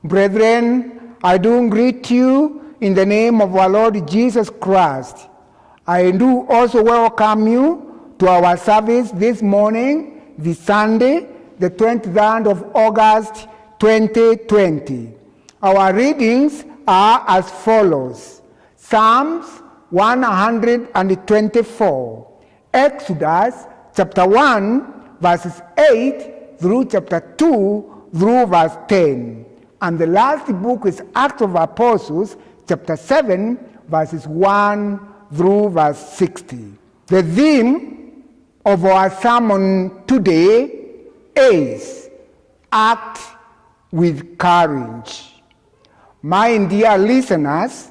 Brethren, I do greet you in the name of our Lord Jesus Christ. I do also welcome you to our service this morning, this Sunday, the 23rd of August, 2020. Our readings are as follows: Psalms 124, Exodus chapter 1, verses 8 through chapter 2 through verse 10. And the last book is Acts of Apostles, chapter 7, verses 1 through verse 60. The theme of our sermon today is Act with Courage. My dear listeners,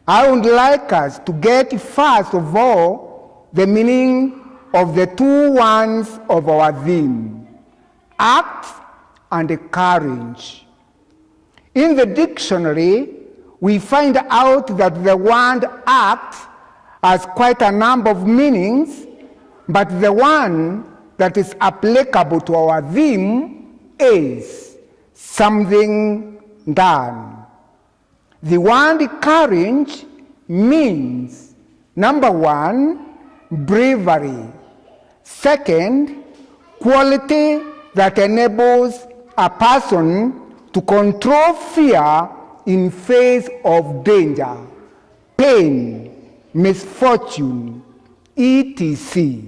I would like us to get first of all the meaning of the two words of our theme, act and courage. In the dictionary, we find out that the word act has quite a number of meanings, but the one that is applicable to our theme is something done. The word courage means, number one, bravery. Second, quality that enables a person to control fear in face of danger, pain, misfortune, etc.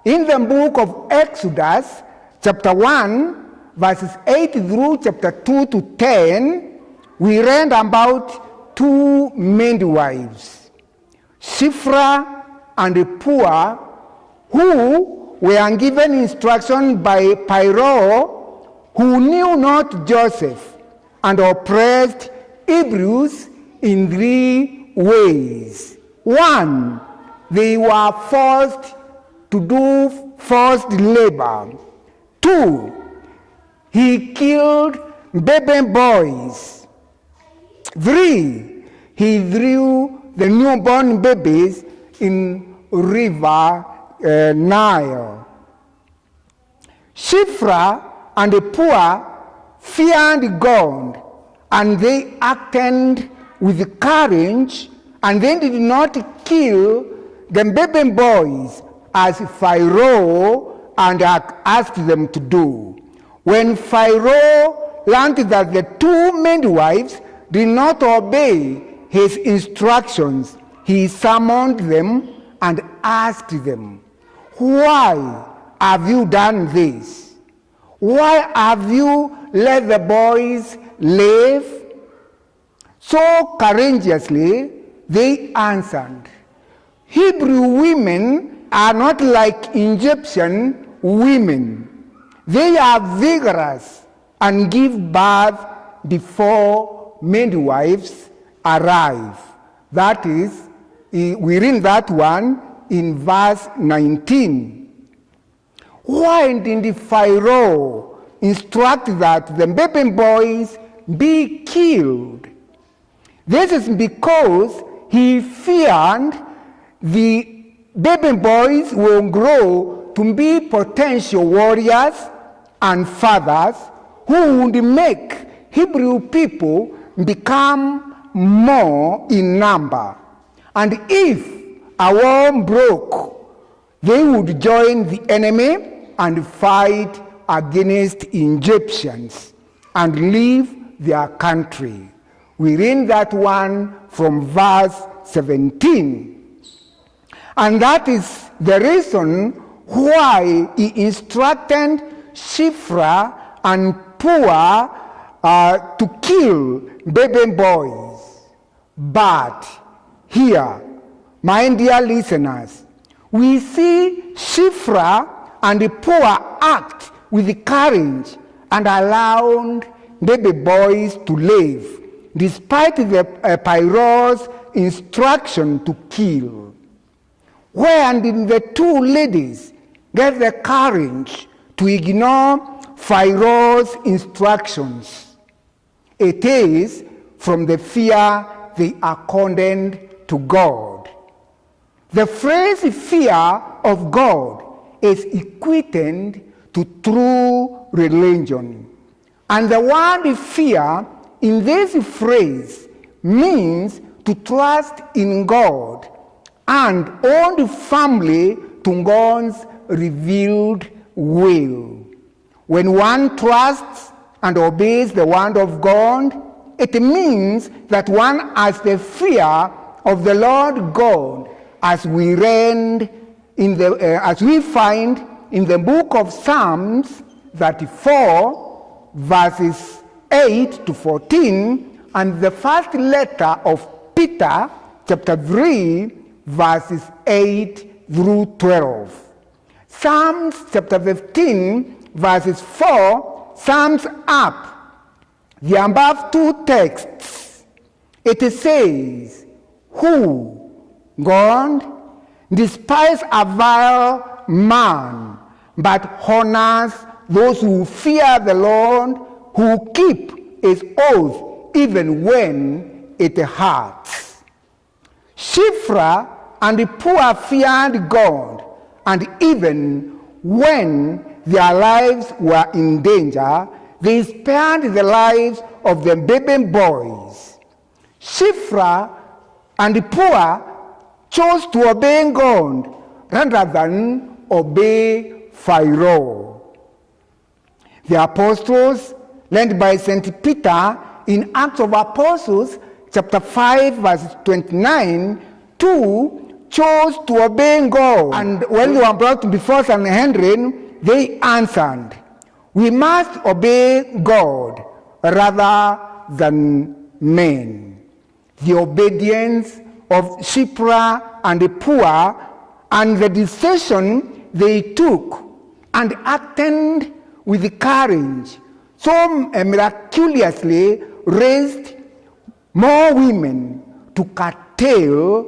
In the book of Exodus, chapter 1, verses 8 through chapter 2 to 10, we read about two midwives, Shiphrah and Puah, who were given instruction by Pharaoh, who knew not Joseph, and oppressed Hebrews in three ways. One, they were forced to do forced labor. Two, he killed baby boys. Three, he threw the newborn babies in river Nile. Shiphrah and the poor feared God, and they acted with courage, and they did not kill the baby boys as Pharaoh and asked them to do. When Pharaoh learned that the two midwives did not obey his instructions, he summoned them and asked them, "Why have you done this? Why have you let the boys live?" So courageously they answered, "Hebrew women are not like Egyptian women. They are vigorous and give birth before midwives arrive." That is, we read that one in verse 19. Why did Pharaoh instruct that the baby boys be killed? This is because he feared the baby boys will grow to be potential warriors and fathers who would make Hebrew people become more in number. And if a war broke, they would join the enemy and fight against Egyptians and leave their country. We read that one from verse 17. And that is the reason why he instructed Shiphrah and Puah to kill baby boys. But here, my dear listeners, we see Shiphrah and Puah act with courage and allowed baby boys to live, despite the Pharaoh's instruction to kill. Where did the two ladies get the courage to ignore Pharaoh's instructions? It is from the fear they accorded to God. The phrase fear of God is equated to true religion. And the word fear in this phrase means to trust in God and hold firmly to God's revealed will. When one trusts and obeys the word of God, it means that one has the fear of the Lord God, as we read as we find in the book of Psalms 34, verses 8 to 14, and the first letter of Peter, chapter 3, verses 8 through 12. Psalms chapter 15, verses 4, sums up the above two texts. It says, "Who, God, despise a vile man, but honors those who fear the Lord, who keep his oath even when it hurts." Shiphrah and Puah feared God, and even when their lives were in danger, they spared the lives of the baby boys. Shiphrah and Puah chose to obey God rather than obey Pharaoh. The apostles, led by St. Peter in Acts of Apostles, chapter 5, verse 29, too chose to obey God. And when they were brought before Sanhedrin, they answered, "We must obey God rather than men." The obedience of Shiphrah and Puah and the decision they took and acted with courage so miraculously raised more women to curtail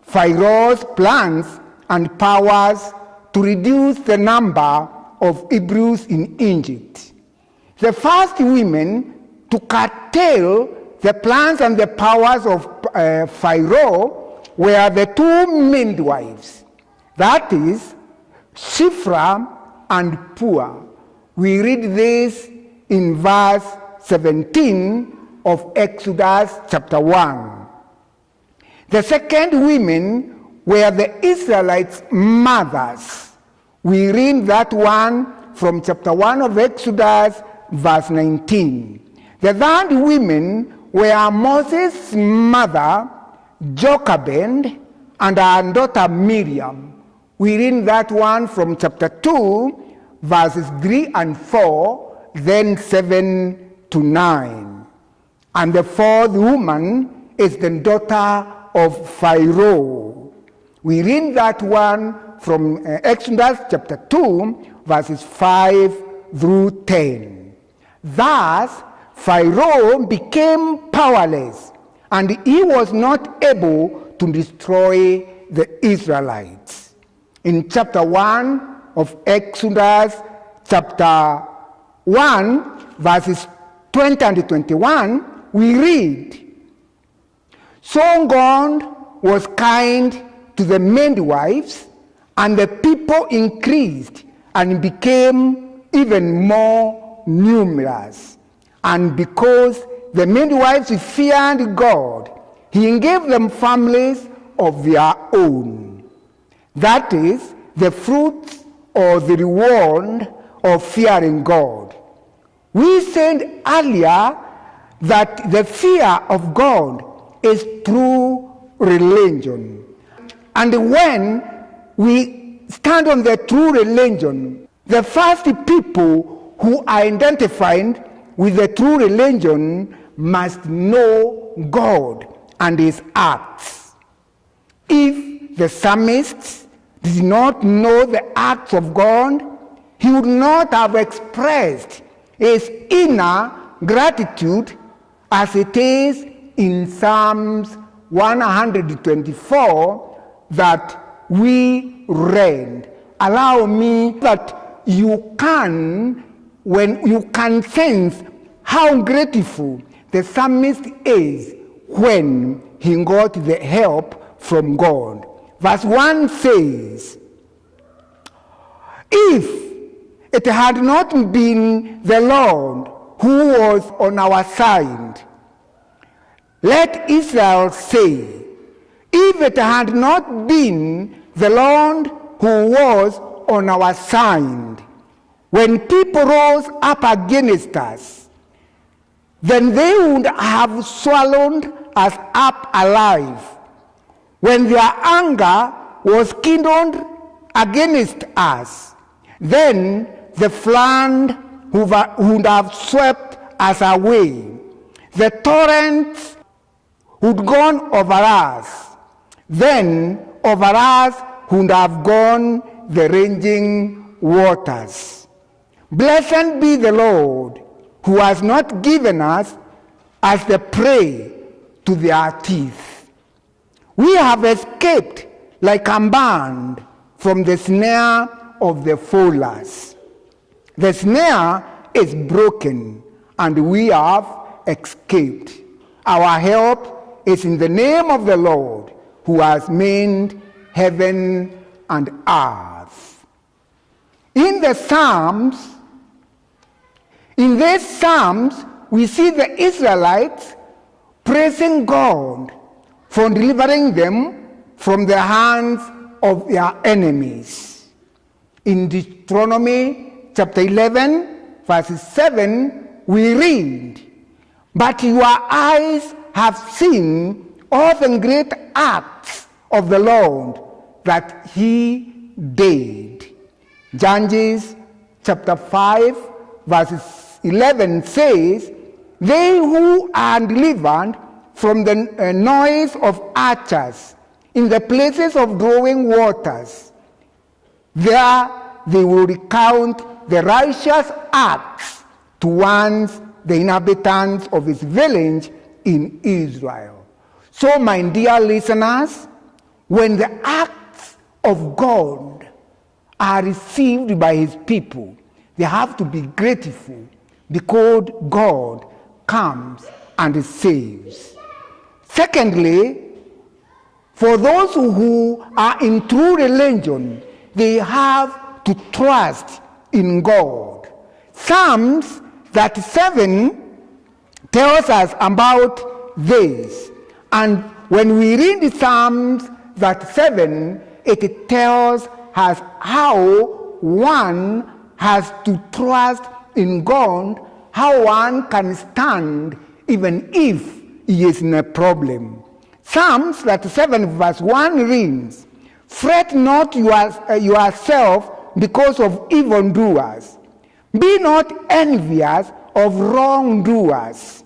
Pharaoh's plans and powers to reduce the number of Hebrews in Egypt. The first women to curtail the plans and the powers of Pharaoh were the two midwives, that is, Shiphrah and Puah. We read this in verse 17 of Exodus chapter 1. The second women were the Israelites' mothers. We read that one from chapter 1 of Exodus, verse 19. The third women were Moses' mother, Jochebed, and her daughter Miriam. We read that one from chapter 2, verses 3 and 4, then 7 to 9. And the fourth woman is the daughter of Pharaoh. We read that one from Exodus chapter 2, verses 5 through 10. Thus, Pharaoh became powerless, and he was not able to destroy the Israelites. In chapter 1 of Exodus, chapter 1, verses 20 and 21, we read, "So God was kind to the midwives, and the people increased and became even more numerous. And because the midwives feared God, he gave them families of their own." That is the fruit or the reward of fearing God. We said earlier that the fear of God is true religion. And when we stand on the true religion, the first people who are identified with the true religion must know God and his acts. If the psalmist did not know the acts of God, he would not have expressed his inner gratitude as it is in Psalms 124 that we read. Allow me that you can, when you can sense how grateful the psalmist is when he got the help from God. Verse 1 says, "If it had not been the Lord who was on our side, let Israel say, if it had not been the Lord who was on our side, when people rose up against us, then they would have swallowed us up alive. When their anger was kindled against us, then the flood would have swept us away. The torrents would gone over us. Then over us would have gone the raging waters. Blessed be the Lord, who has not given us as the prey to their teeth. We have escaped like a bird from the snare of the fowlers. The snare is broken, and we have escaped. Our help is in the name of the Lord, who has made heaven and earth." In these Psalms, we see the Israelites praising God for delivering them from the hands of their enemies. In Deuteronomy chapter 11, verses 7, we read, "But your eyes have seen all the great acts of the Lord that he did." Judges chapter 5, verses 11 says, "They who are delivered from the noise of archers in the places of drawing waters, there they will recount the righteous acts towards the inhabitants of his village in Israel." So, my dear listeners, when the acts of God are received by his people, they have to be grateful because God comes and saves. Secondly, for those who are in true religion, they have to trust in God. Psalms 37 tells us about this. And when we read Psalms 37, it tells us how one has to trust in God, how one can stand even if he is in a problem. Psalms 37 verse 1 reads, "Fret not yourself because of evildoers. Be not envious of wrongdoers,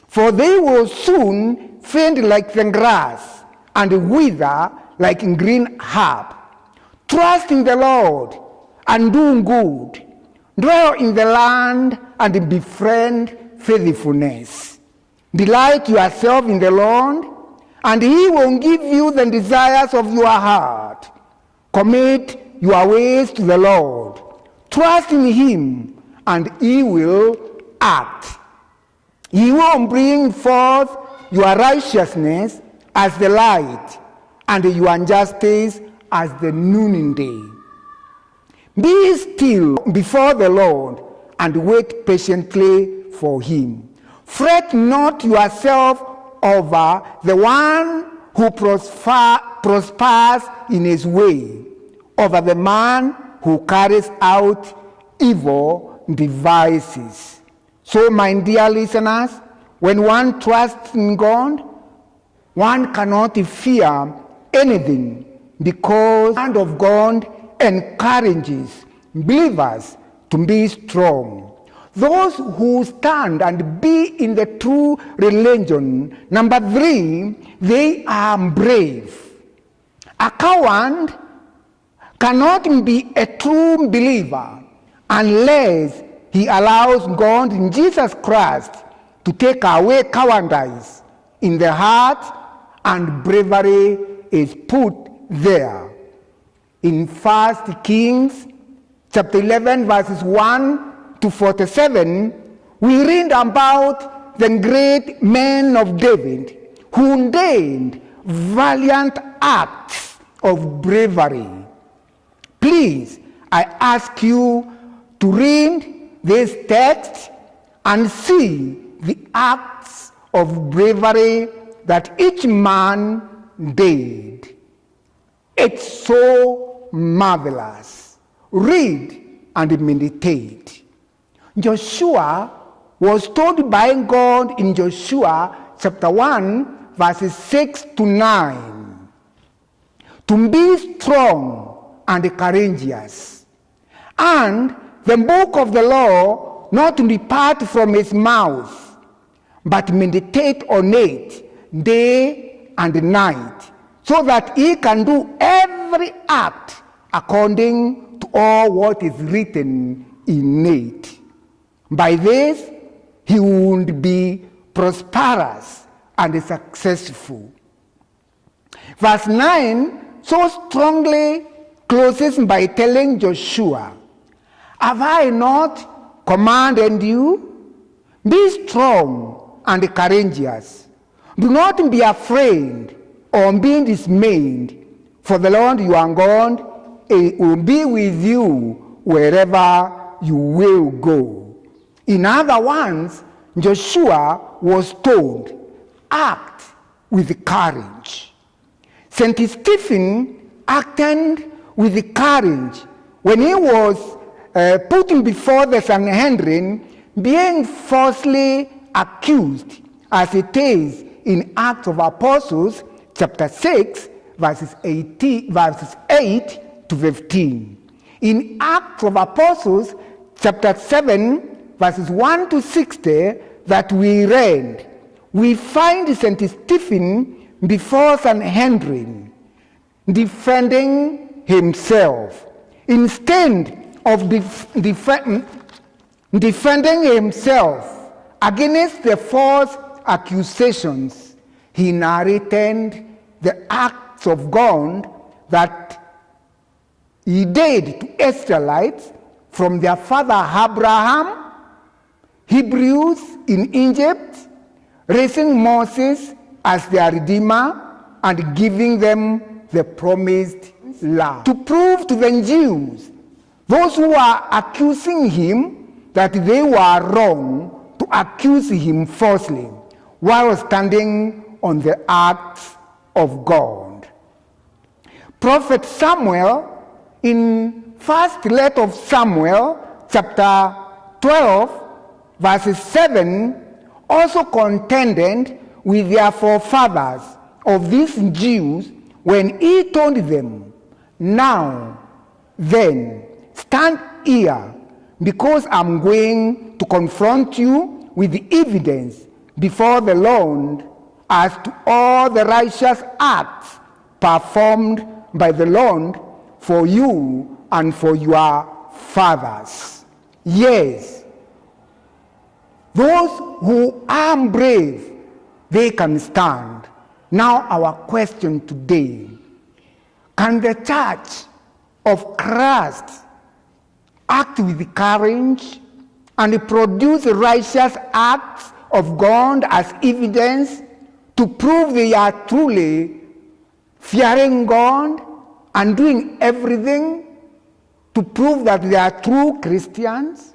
for they will soon faint like the grass and wither like green herb. Trust in the Lord and do good. Dwell in the land and befriend faithfulness. Delight yourself in the Lord, and he will give you the desires of your heart. Commit your ways to the Lord. Trust in him, and he will act. He will bring forth your righteousness as the light, and your justice as the noonday. Be still before the Lord, and wait patiently for him. Fret not yourself over the one who prospers in his way, over the man who carries out evil devices." So, my dear listeners, when one trusts in God, one cannot fear anything, because the hand of God encourages believers to be strong. Those who stand and be in the true religion, number 3, they are brave. A coward cannot be a true believer unless he allows God in Jesus Christ to take away cowardice in the heart, and bravery is put there. In 1 Kings chapter 11 verses 1 to 47, we read about the great men of David who did valiant acts of bravery. Please, I ask you to read this text and see the acts of bravery that each man did. It's so marvelous. Read and meditate. Joshua was told by God in Joshua chapter 1 verses 6 to 9 to be strong and courageous, and the book of the law not to depart from his mouth, but meditate on it day and night, so that he can do every act according to all what is written in it. By this, he would be prosperous and successful. Verse 9 so strongly closes by telling Joshua, "Have I not commanded you? Be strong and courageous. Do not be afraid or be dismayed, for the Lord your God will be with you wherever you will go." In other words, Joshua was told, act with courage. St. Stephen acted with courage when he was put before the Sanhedrin, being falsely accused, as it is in Acts of Apostles chapter 6 verses 8 to 15. In Acts of Apostles chapter 7 verses 1 to 60 that we read, we find St. Stephen before Sanhedrin defending himself. Instead of defending himself against the false accusations, he narrated the acts of God that he did to Israelites from their father Abraham, Hebrews in Egypt, raising Moses as their redeemer, and giving them the promised land. To prove to the Jews, those who are accusing him, that they were wrong to accuse him falsely while standing on the acts of God. Prophet Samuel, in first letter of Samuel, chapter 12, verses 7, also contended with their forefathers of these Jews when he told them, "Now, then, stand here, because I'm going to confront you with the evidence before the Lord as to all the righteous acts performed by the Lord for you and for your fathers." Yes, those who are brave, they can stand. Now our question today: can the church of Christ act with courage and produce righteous acts of God as evidence to prove they are truly fearing God and doing everything to prove that they are true Christians?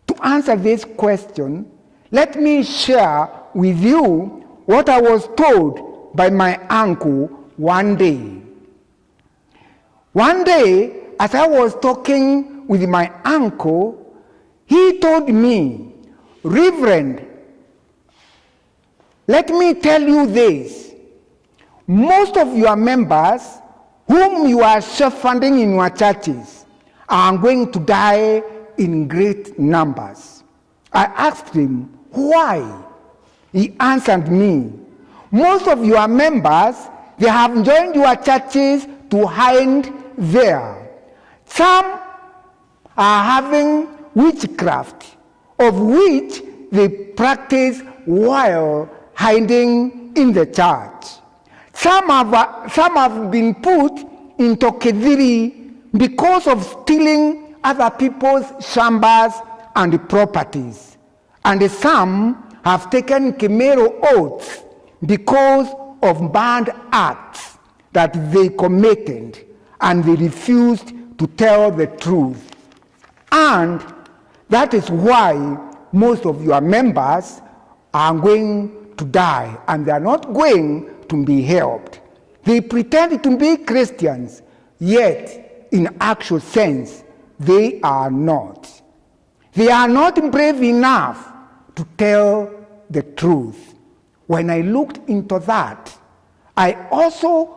To answer this question, let me share with you what I was told by my uncle one day. One day, as I was talking with my uncle, he told me, "Reverend, let me tell you this. Most of your members whom you are self-funding in your churches are going to die in great numbers." I asked him, "Why?" He answered me, "Most of your members, they have joined your churches to hide there. Some are having witchcraft, of which they practice while hiding in the church. Some have been put into Kediri because of stealing other people's chambers and properties. And some have taken Kemero oaths because of bad acts that they committed, and they refused to tell the truth. And that is why most of your members are going to die, and they are not going to be helped. They pretend to be Christians, yet in actual sense, they are not. They are not brave enough to tell the truth." When I looked into that, I also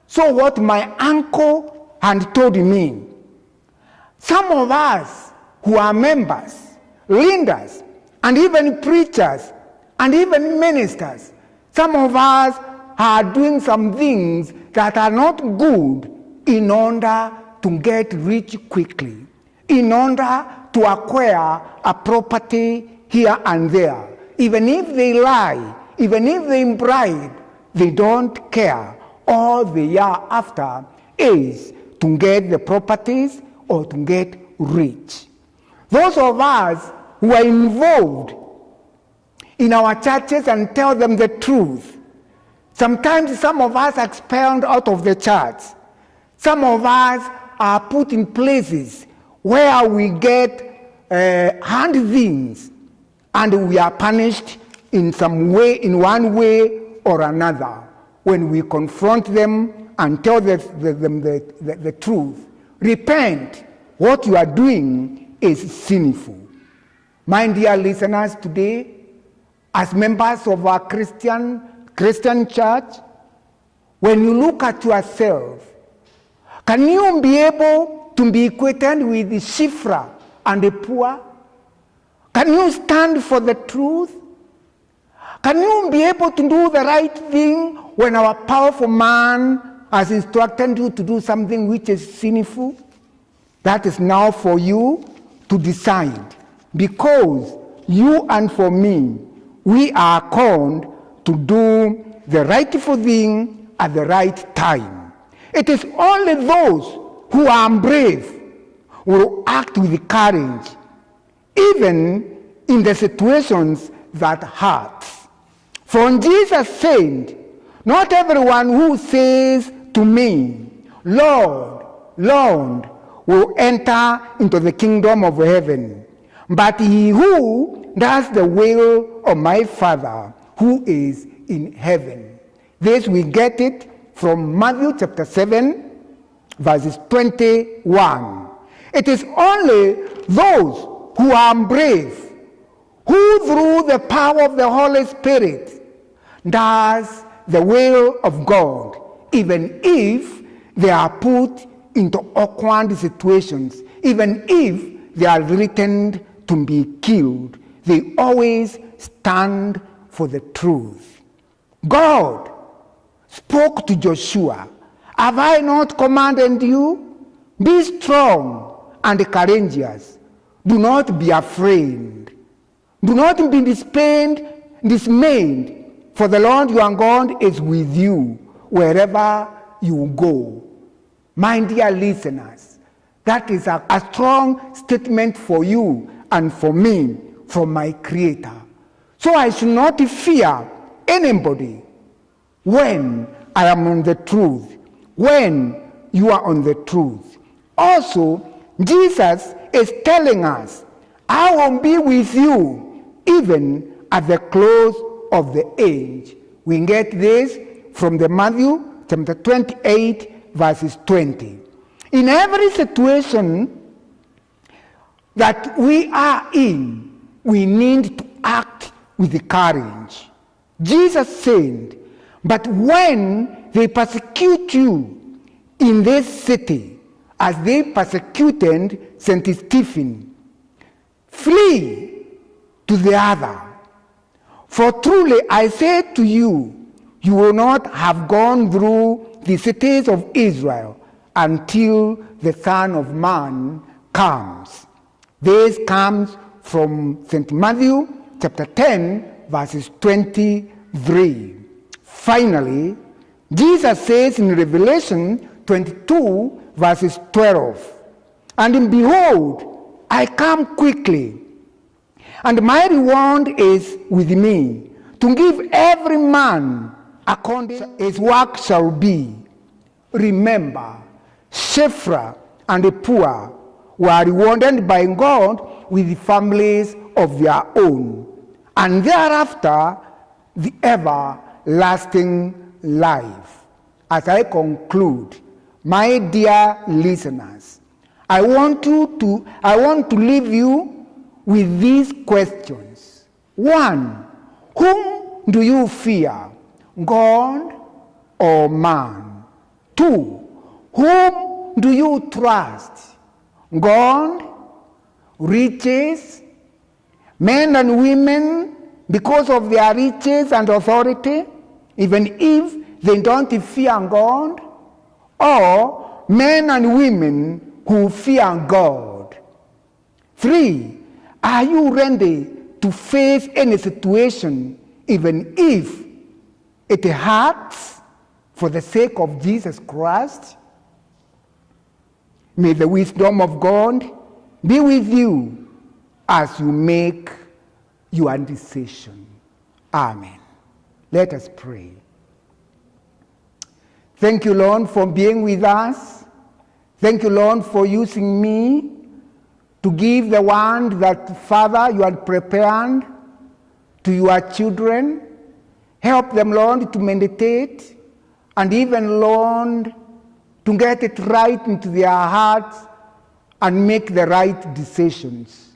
saw what my uncle had told me. Some of us who are members, leaders, and even preachers, and even ministers, some of us are doing some things that are not good in order to get rich quickly, in order to acquire a property here and there. Even if they lie, even if they bribe, they don't care. All they are after is to get the properties or to get rich. Those of us who are involved in our churches and tell them the truth, sometimes some of us are expelled out of the church. Some of us are put in places where we get hard things, and we are punished in some way, in one way or another, when we confront them and tell them the truth. Repent, what you are doing is sinful. My dear listeners, today, as members of our Christian church, when you look at yourself, can you be able to be equated with the Shifra and the poor? Can you stand for the truth? Can you be able to do the right thing when our powerful man has instructed you to do something which is sinful? That is now for you to decide, because you and for me, we are called to do the rightful thing at the right time. It is only those who are brave will act with courage, even in the situations that hurt. For Jesus said, "Not everyone who says to me, 'Lord, Lord,' will enter into the kingdom of heaven, but he who does the will of my Father who is in heaven. This we get it from Matthew chapter 7, verses 21. It is only those who are brave, who through the power of the Holy Spirit does the will of God, even if they are put into awkward situations, even if they are threatened to be killed, they always stand for the truth. God spoke to Joshua, have I not commanded you? Be strong and courageous. Do not be afraid. Do not be dismayed, for the Lord your God is with you wherever you go. My dear listeners, that is a strong statement for you and for me from my Creator. So I should not fear anybody when I am on the truth, when you are on the truth. Also, Jesus is telling us, I will be with you even at the close of the age. We get this from the Matthew chapter 28, verses 20. In every situation that we are in, we need to act with courage. Jesus said, but when they persecute you in this city, as they persecuted St. Stephen, flee to the other. For truly I say to you, you will not have gone through the cities of Israel until the Son of Man comes. This comes from St. Matthew chapter 10, verses 23. Finally, Jesus says in Revelation 22, verses 12, and behold, I come quickly, and my reward is with me, to give every man according to his work shall be. Remember, Shiphrah and the poor were rewarded by God with families of their own, and thereafter the everlasting life. As I conclude, my dear listeners, I want to leave you with these questions. 1, whom do you fear, God or man? 2, whom do you trust, God, riches, men and women because of their riches and authority, even if they don't fear God, or men and women who fear God? 3, are you ready to face any situation, even if it hurts, for the sake of Jesus Christ? May the wisdom of God be with you as you make your decision. Amen. Let us pray. Thank you, Lord, for being with us. Thank you, Lord, for using me to give the word that, Father, you had prepared to your children. Help them, Lord, to meditate, and even, Lord, to get it right into their hearts and make the right decisions.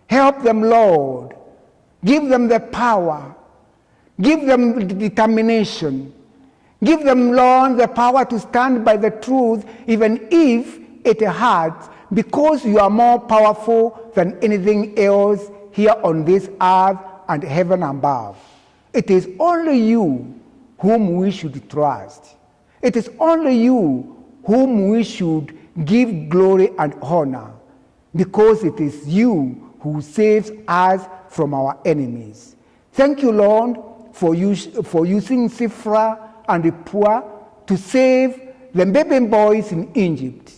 Help them, Lord. Give them the power. Give them the determination. Give them, Lord, the power to stand by the truth, even if it hurts, because you are more powerful than anything else here on this earth and heaven above. It is only you whom we should trust. It is only you whom we should give glory and honor, because it is you who saves us from our enemies. Thank you, Lord, for using Shiphrah and the poor to save the baby boys in Egypt.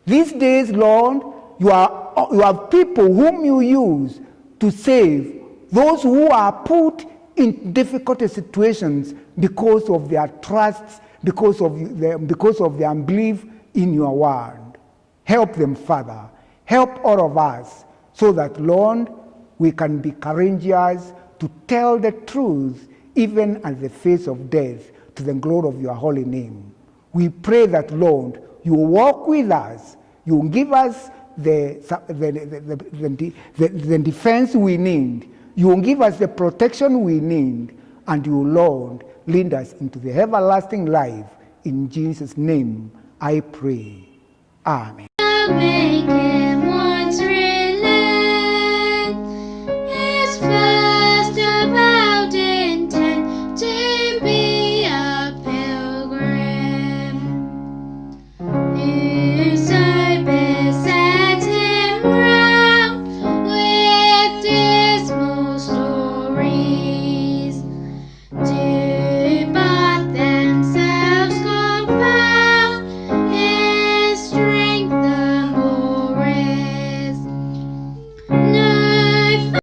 These days, Lord, you have people whom you use to save those who are put in difficult situations because of their trust, because of their unbelief in your word. Help them, Father. Help all of us so that, Lord, we can be courageous to tell the truth, even at the face of death, to the glory of your holy name. We pray that, Lord, you walk with us, you give us the defense we need, you give us the protection we need, and you, Lord, lead us into the everlasting life. In Jesus' name I pray. Amen.